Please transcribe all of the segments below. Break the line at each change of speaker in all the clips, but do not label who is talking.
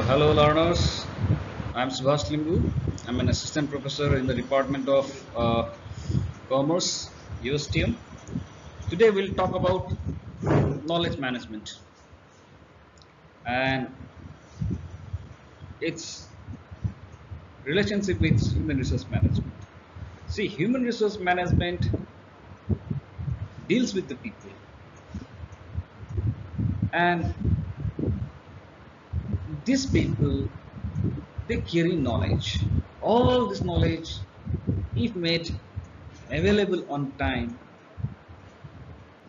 Hello learners, I'm Subhash Limbu. I'm an assistant professor in the Department of Commerce, USTM. Today we'll talk about knowledge management and its relationship with human resource management. See, human resource management deals with the people, and these people, they carry knowledge. All this knowledge, if made available on time,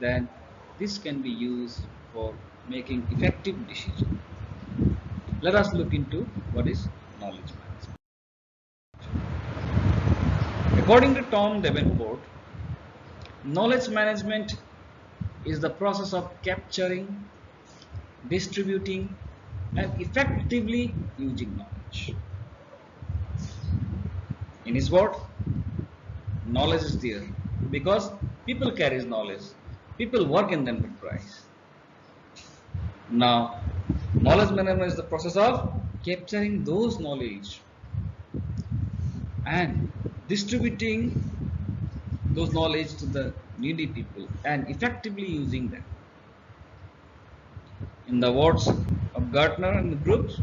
then this can be used for making effective decisions. Let us look into what is knowledge management. According to Tom Davenport, knowledge management is the process of capturing, distributing, and effectively using knowledge. In his word, knowledge is there because people carry knowledge. People work in the enterprise. Now, knowledge management is the process of capturing those knowledge and distributing those knowledge to the needy people and effectively using them. In the words of Gartner and the groups,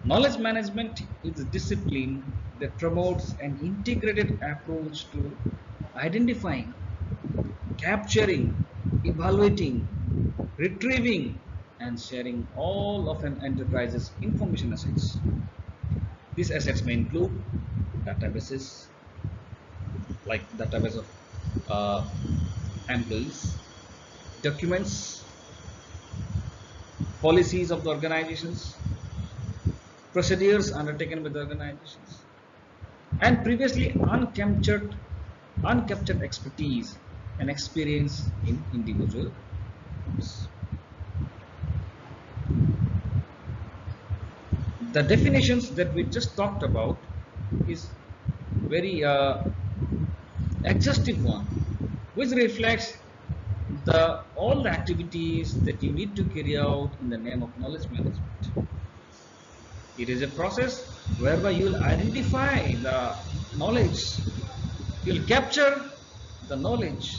knowledge management is a discipline that promotes an integrated approach to identifying, capturing, evaluating, retrieving, and sharing all of an enterprise's information assets. These assets may include databases, like database of uh, employees, documents, policies of the organizations, procedures undertaken by the organizations, and previously uncaptured expertise and experience in individual groups. The definitions that we just talked about is very exhaustive one, which reflects the all the activities that you need to carry out in the name of knowledge management. It is a process whereby you will identify the knowledge, you will capture the knowledge.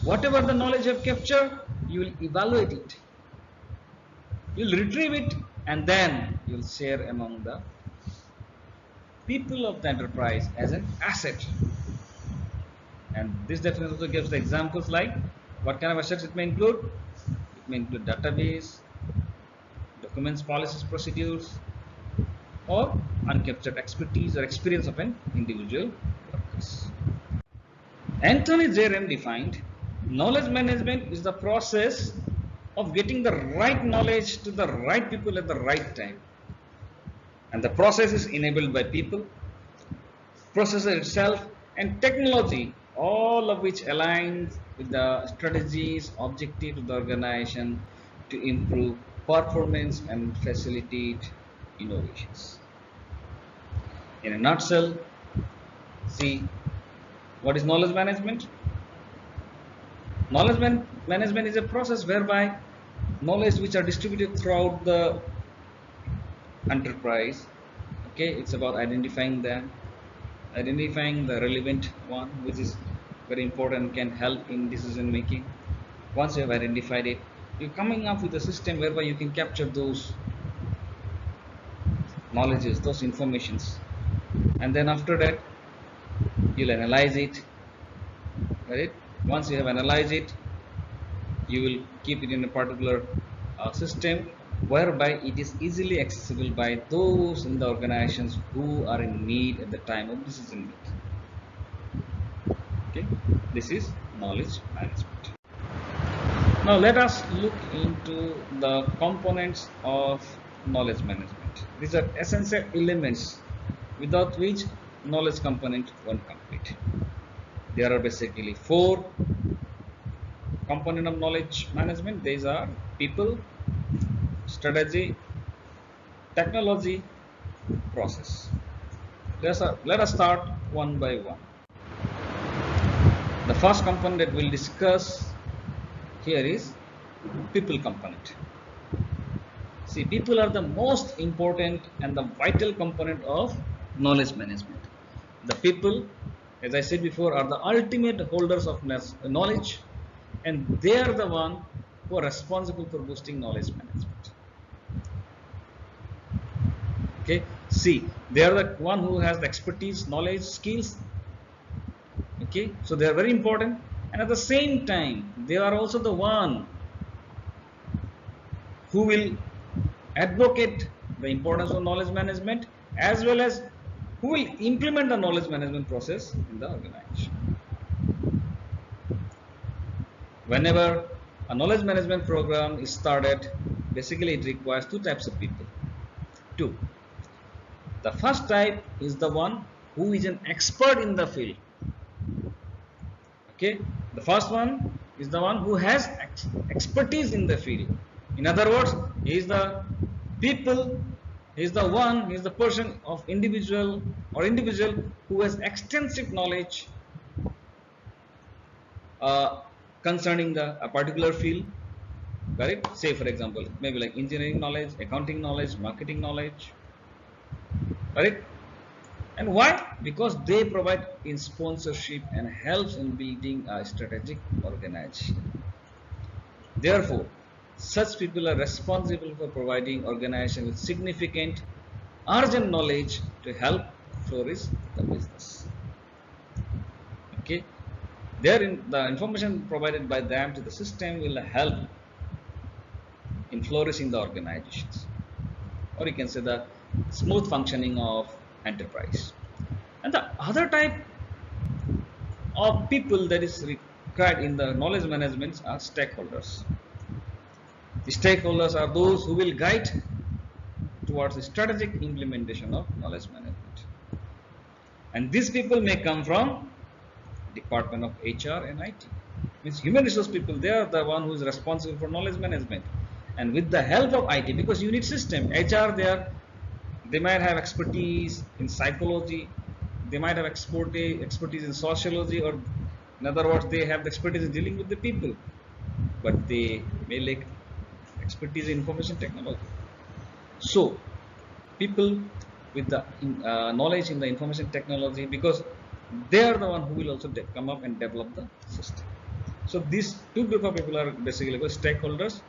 Whatever the knowledge you have captured, you will evaluate it, you will retrieve it, and then you will share among the people of the enterprise as an asset. And this definition also gives the examples like what kind of assets it may include. It may include database, documents, policies, procedures, or uncaptured expertise or experience of an individual workers. Anthony J. Rem defined knowledge management is the process of getting the right knowledge to the right people at the right time. And the process is enabled by people, processor itself, and technology, all of which aligns with the strategies, objectives of the organization to improve performance and facilitate innovations. In a nutshell, see what is knowledge management? Knowledge management is a process whereby knowledge which are distributed throughout the enterprise. Okay, it's about identifying them, identifying the relevant one, which is very important, can help in decision making. Once you have identified it, you're coming up with a system whereby you can capture those knowledges, those informations, and then after that you'll analyze it. Right? Once you have analyzed it, you will keep it in a particular system whereby it is easily accessible by those in the organizations who are in need at the time of decision making. Okay, this is knowledge management. Now let us look into the components of knowledge management. These are essential elements without which knowledge component won't complete. There are basically four component of knowledge management. These are people, strategy, technology, process. Let us start one by one. The first component that we'll discuss here is people component. See, people are the most important and the vital component of knowledge management. The people, as I said before, are the ultimate holders of knowledge, and they are the one who are responsible for boosting knowledge management. Okay, see, they are the one who has the expertise, knowledge, skills. Okay, so they are very important, and at the same time they are also the one who will advocate the importance of knowledge management, as well as who will implement the knowledge management process in the organization. Whenever a knowledge management program is started, basically it requires two types of people. Two. The first type is the one who is an expert in the field. Okay, the first one is the one who has expertise in the field. In other words, he is the person of individual who has extensive knowledge concerning a particular field. Correct? Say for example, maybe like engineering knowledge, accounting knowledge, marketing knowledge. Correct? And why? Because they provide in sponsorship and helps in building a strategic organization. Therefore, such people are responsible for providing organization with significant urgent knowledge to help flourish the business. Okay, the information provided by them to the system will help in flourishing the organizations, or you can say the smooth functioning of enterprise. And the other type of people that is required in the knowledge management are stakeholders. The stakeholders are those who will guide towards the strategic implementation of knowledge management. And these people may come from Department of HR and IT. Means human resource people, they are the one who is responsible for knowledge management. And with the help of IT, because you need system, HR they might have expertise in psychology, they might have expertise in sociology, or in other words, they have the expertise in dealing with the people, but they may lack expertise in information technology. So, people with the knowledge in the information technology, because they are the one who will also come up and develop the system. So, these two group of people are basically stakeholders.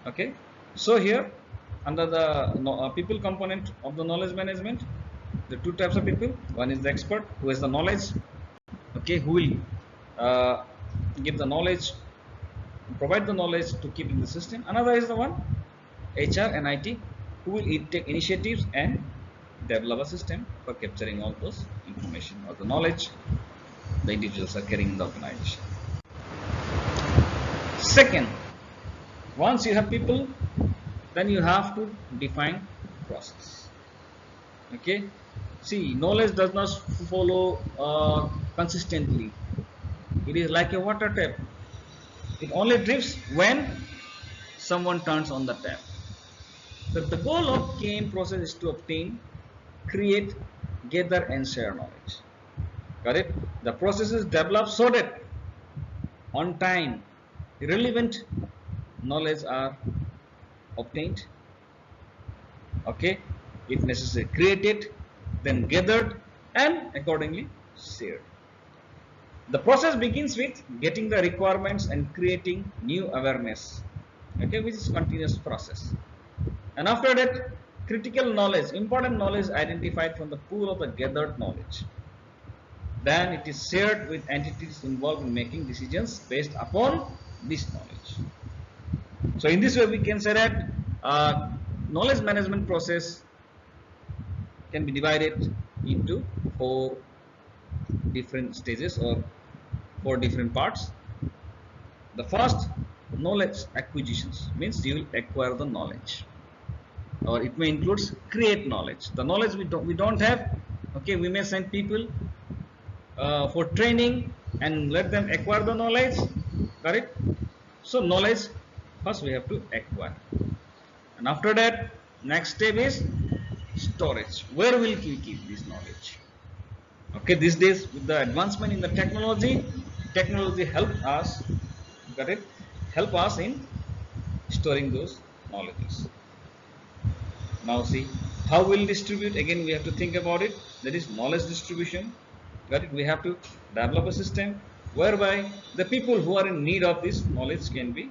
Okay, so here under the people component of the knowledge management, the two types of people. One is the expert who has the knowledge, okay, who will give the knowledge, provide the knowledge to keep in the system. Another is the one HR and IT who will take initiatives and develop a system for capturing all those information or the knowledge the individuals are carrying in the organization. Second, once you have people, then you have to define process. Okay, see, knowledge does not follow consistently. It is like a water tap. It only drifts when someone turns on the tap. So the goal of KM process is to obtain, create, gather and share knowledge. Correct? The process is developed so that on time relevant knowledge are obtained, okay, if necessary created, then gathered and accordingly shared. The process begins with getting the requirements and creating new awareness, okay, which is continuous process. And after that, critical knowledge, important knowledge identified from the pool of the gathered knowledge. Then it is shared with entities involved in making decisions based upon this knowledge. So in this way we can say that knowledge management process can be divided into 4 different stages or 4 different parts. The first, knowledge acquisitions, means you will acquire the knowledge, or it may include create knowledge. The knowledge we don't have, okay, we may send people for training and let them acquire the knowledge, correct? So knowledge first we have to acquire, and after that next step is storage. Where will we keep this knowledge? Okay, these days with the advancement in the technology help us, got it, help us in storing those knowledges. Now see, how we'll distribute? Again, we have to think about it. That is knowledge distribution. Got it? We have to develop a system whereby the people who are in need of this knowledge can be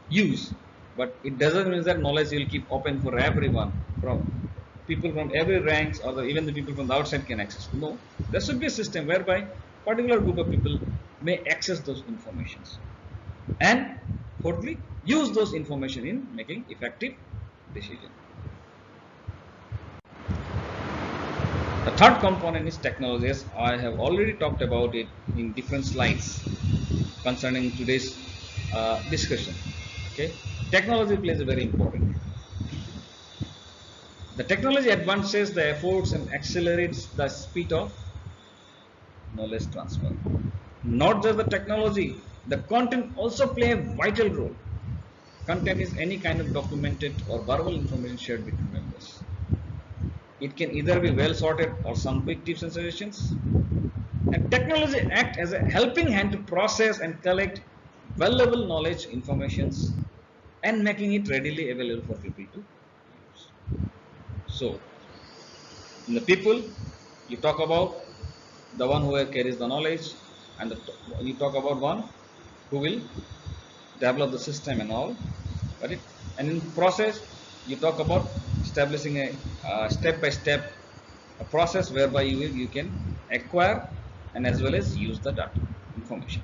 used. But it doesn't mean that knowledge will keep open for everyone, from people from every ranks, or even the people from the outside can access. No, there should be a system whereby particular group of people may access those informations, and fourthly, use those information in making effective decision. The third component is technologies. I have already talked about it in different slides concerning today's discussion. Okay, technology plays a very important role. The technology advances the efforts and accelerates the speed of knowledge transfer. Not just the technology, the content also play a vital role. Content is any kind of documented or verbal information shared between members. It can either be well sorted or some quick tips and suggestions. And technology act as a helping hand to process and collect valuable knowledge informations and making it readily available for people to use. So, in the people, you talk about the one who carries the knowledge, and you talk about one who will develop the system and all, right? And in process, you talk about establishing a step-by-step a process whereby you can acquire and as well as use the data information.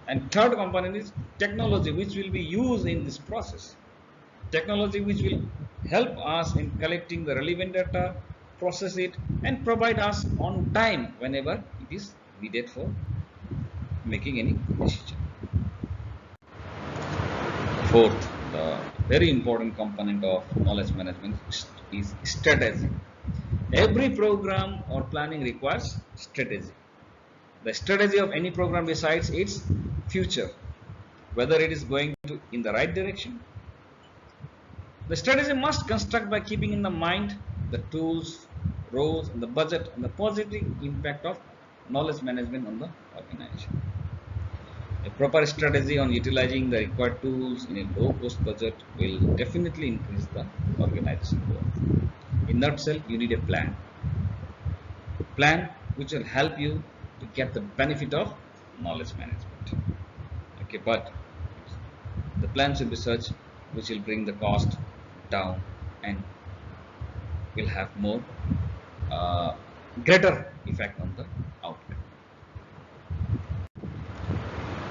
And third component is technology, which will be used in this process. Technology which will help us in collecting the relevant data, process it, and provide us on time whenever it is needed for making any decision. Fourth, the very important component of knowledge management is strategy. Every program or planning requires strategy. The strategy of any program decides its future, whether it is going in the right direction. The strategy must construct by keeping in the mind the tools, roles, and the budget, and the positive impact of knowledge management on the organization. A proper strategy on utilizing the required tools in a low-cost budget will definitely increase the organization growth. In nutshell, you need a plan. A plan which will help you to get the benefit of knowledge management. Okay, but the plan should be such which will bring the cost down and will have more greater effect on the outcome.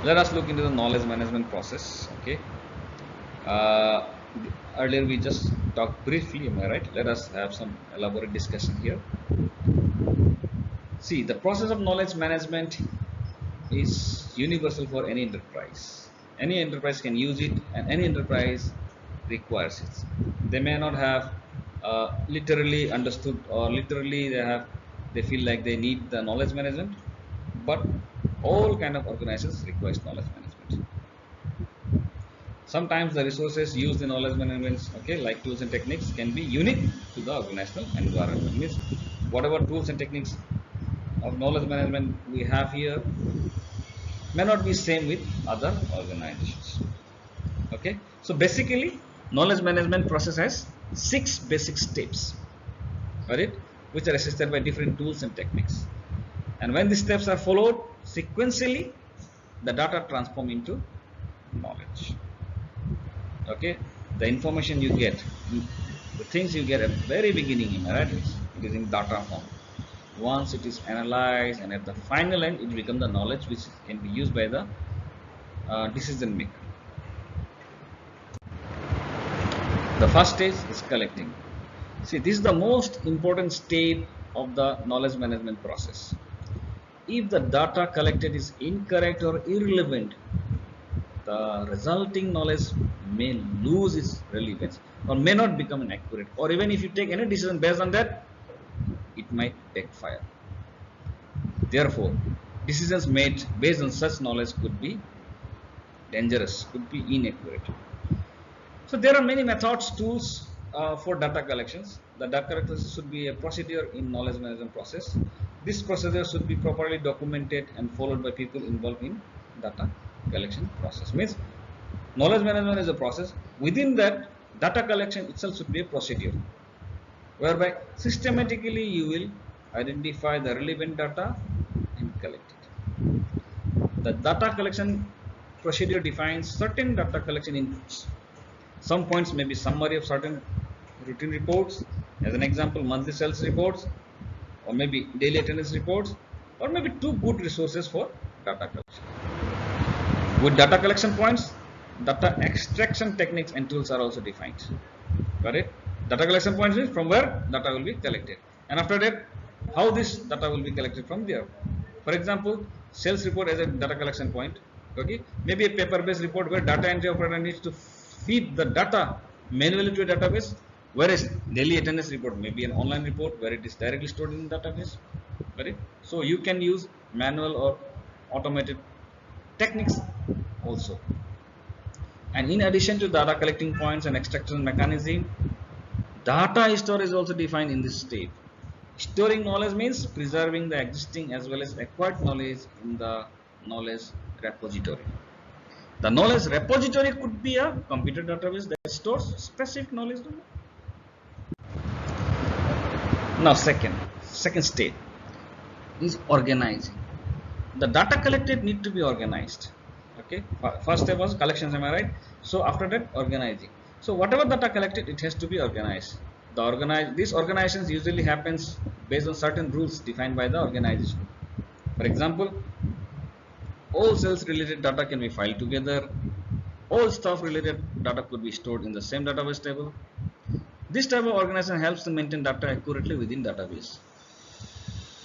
Let us look into the knowledge management process. Okay. Earlier we just talked briefly, am I right? Let us have some elaborate discussion here. See, the process of knowledge management is universal for any enterprise. Any enterprise can use it, and any enterprise requires it. They may not have literally understood, or literally they feel like they need the knowledge management, but all kind of organizations requires knowledge management. Sometimes the resources used in knowledge management, okay, like tools and techniques, can be unique to the organizational environment. Means whatever tools and techniques of knowledge management we have here may not be same with other organizations. Okay, so basically knowledge management process has 6 basic steps, right, which are assisted by different tools and techniques. And when these steps are followed sequentially, the data transform into knowledge. Okay, the information you get, the things you get at the very beginning, right, it is in data form. Once it is analyzed, and at the final end it becomes the knowledge which can be used by the decision maker. The first stage is collecting. See, this is the most important step of the knowledge management process. If the data collected is incorrect or irrelevant, the resulting knowledge may lose its relevance or may not become accurate, or even if you take any decision based on that, it might backfire. Therefore, decisions made based on such knowledge could be dangerous, could be inaccurate. So there are many methods, tools for data collections. The data collection should be a procedure in knowledge management process. This procedure should be properly documented and followed by people involved in data collection process. Means knowledge management is a process. Within that, Data collection itself should be a procedure whereby systematically you will identify the relevant data and collect it. The data collection procedure defines certain data collection inputs. Some points may be summary of certain routine reports, as an example, monthly sales reports, or maybe daily attendance reports, or maybe two good resources for data collection. With data collection points, data extraction techniques and tools are also defined. Got it? Data collection points is from where data will be collected, and after that, how this data will be collected from there. For example, sales report as a data collection point. Okay, maybe a paper-based report where data entry operator needs to feed the data manually to a database, whereas daily attendance report may be an online report where it is directly stored in the database. Got it? So you can use manual or automated techniques also. And in addition to data collecting points and extraction mechanism, data store is also defined in this step. Storing knowledge means preserving the existing as well as acquired knowledge in the knowledge repository. The knowledge repository could be a computer database that stores specific knowledge. Now second state is organizing. The data collected need to be organized. Okay, first step was collections, am I right? So after that, organizing. So whatever data collected, it has to be organized. These organizations usually happens based on certain rules defined by the organization. For example, all sales related data can be filed together. All staff related data could be stored in the same database table. This type of organization helps to maintain data accurately within database.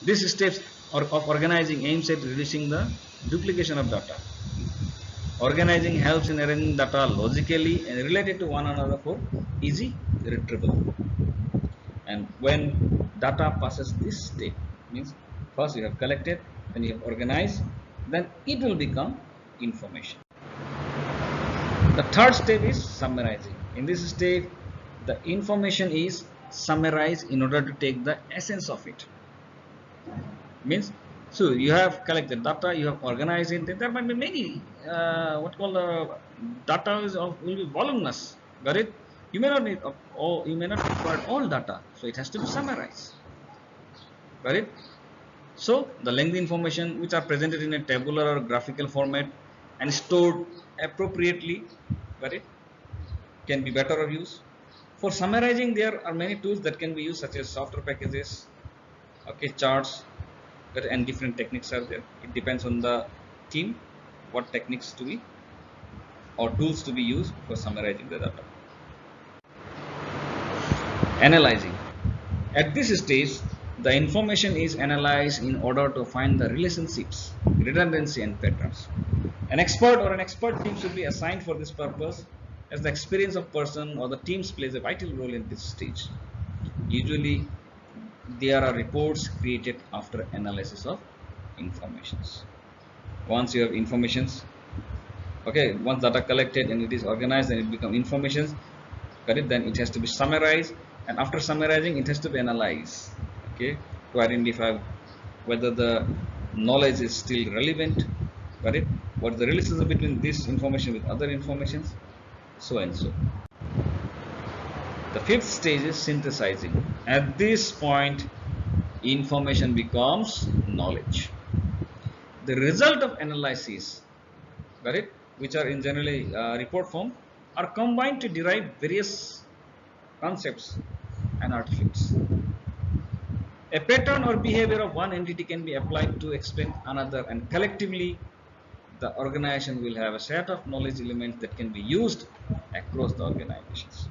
These steps of organizing aims at reducing the duplication of data. Organizing helps in arranging data logically and related to one another for easy retrieval. And when data passes this step, means first you have collected, then you have organized, then it will become information. The third step is summarizing. In this step, the information is summarized in order to take the essence of it. Means, so you have collected data, you have organized it. There might be many data will be voluminous. Got it? You may not need all, you may not require all data, so it has to be summarized. Got it? So the lengthy information which are presented in a tabular or graphical format and stored appropriately, got it, can be better of use. For summarizing, there are many tools that can be used, such as software packages, okay, charts, and different techniques are there. It depends on the team what techniques to be or tools to be used for summarizing the data. Analyzing. At this stage, the information is analyzed in order to find the relationships, redundancy and patterns. An expert or an expert team should be assigned for this purpose, as the experience of person or the teams plays a vital role in this stage. Usually there are reports created after analysis of informations. Once you have informations, okay, once data collected and it is organized and it becomes informations, correct, then it has to be summarized, and after summarizing it has to be analyzed, okay, to identify whether the knowledge is still relevant, correct, what is the relationship between this information with other informations, so and so. The fifth stage is synthesizing. At this point, information becomes knowledge. The result of analysis, got it, which are in generally report form, are combined to derive various concepts and artifacts. A pattern or behavior of one entity can be applied to explain another, and collectively the organization will have a set of knowledge elements that can be used across the organizations.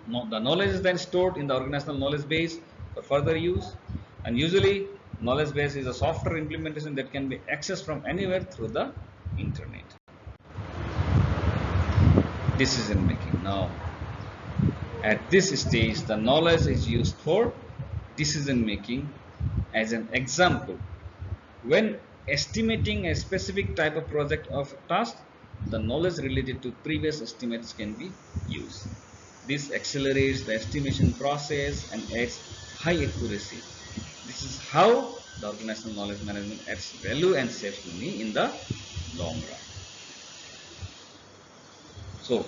The knowledge is then stored in the organizational knowledge base for further use, and usually knowledge base is a software implementation that can be accessed from anywhere through the internet. Decision making. Now at this stage, the knowledge is used for decision making. As an example, when estimating a specific type of project of task, the knowledge related to previous estimates can be used. This accelerates the estimation process and adds high accuracy. This is how the organizational knowledge management adds value and saves money in the long run. So,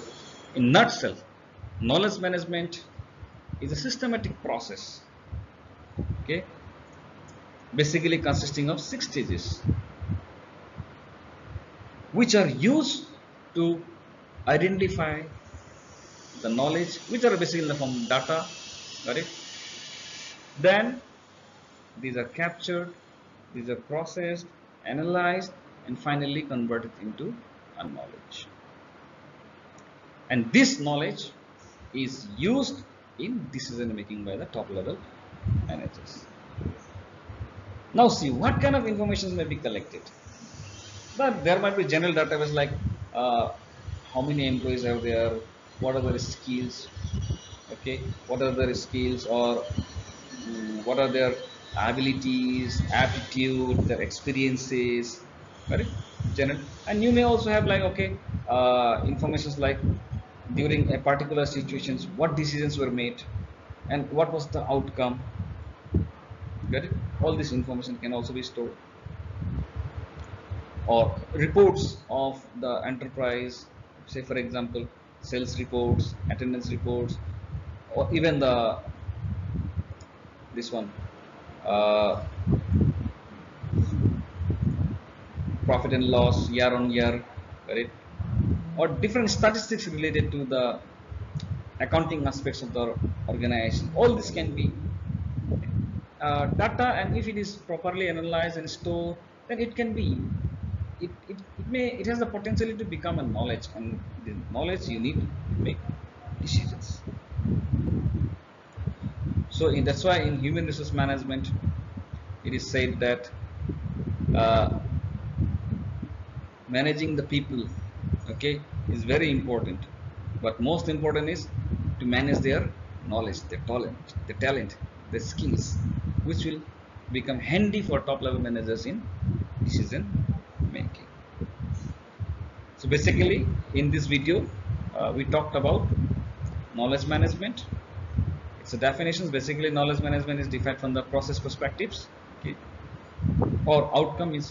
in nutshell, Knowledge management is a systematic process, okay, basically consisting of 6 stages, which are used to identify the knowledge, which are basically in the form of data, got it? Then these are captured, these are processed, analyzed, and finally converted into a knowledge. And this knowledge is used in decision making by the top level managers. Now see what kind of information may be collected. But there might be general database like how many employees are there, what are their skills, okay, what are their skills, or what are their abilities, aptitude, their experiences, right? General, and you may also have like okay, informations like during a particular situations, what decisions were made, and what was the outcome. Get it? All this information can also be stored, or reports of the enterprise, say for example, sales reports, attendance reports, or even the this one. Uh, Profit and loss year on year, right? Or different statistics related to the accounting aspects of the organization. All this can be data, and if it is properly analyzed and stored, then it can be it has the potential to become a knowledge, and the knowledge you need to make decisions. So that's why in human resource management it is said that uh, managing the people, okay, is very important, but most important is to manage their knowledge, their talent, their skills, which will become handy for top level managers in decision making. So basically in this video we talked about knowledge management. It's a definition. Basically knowledge management is defined from the process perspectives, okay, or outcome is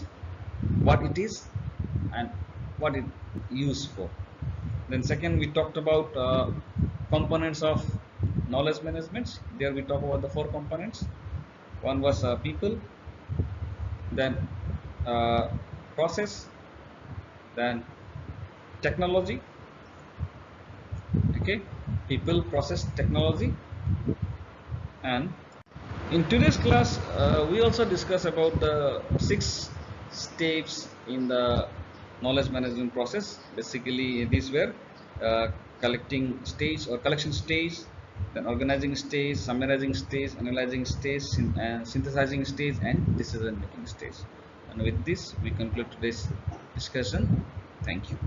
what it is and what it used for. Then second we talked about components of knowledge management. There we talk about the 4 components. One was people, then process, then technology, okay, people, process, technology. And in today's class we also discuss about the 6 steps in the knowledge management process. Basically these were uh, collecting stage or collection stage, then organizing stage, summarizing stage, analyzing stage, synthesizing stage, and decision making stage. And with this we conclude today's discussion. Thank you.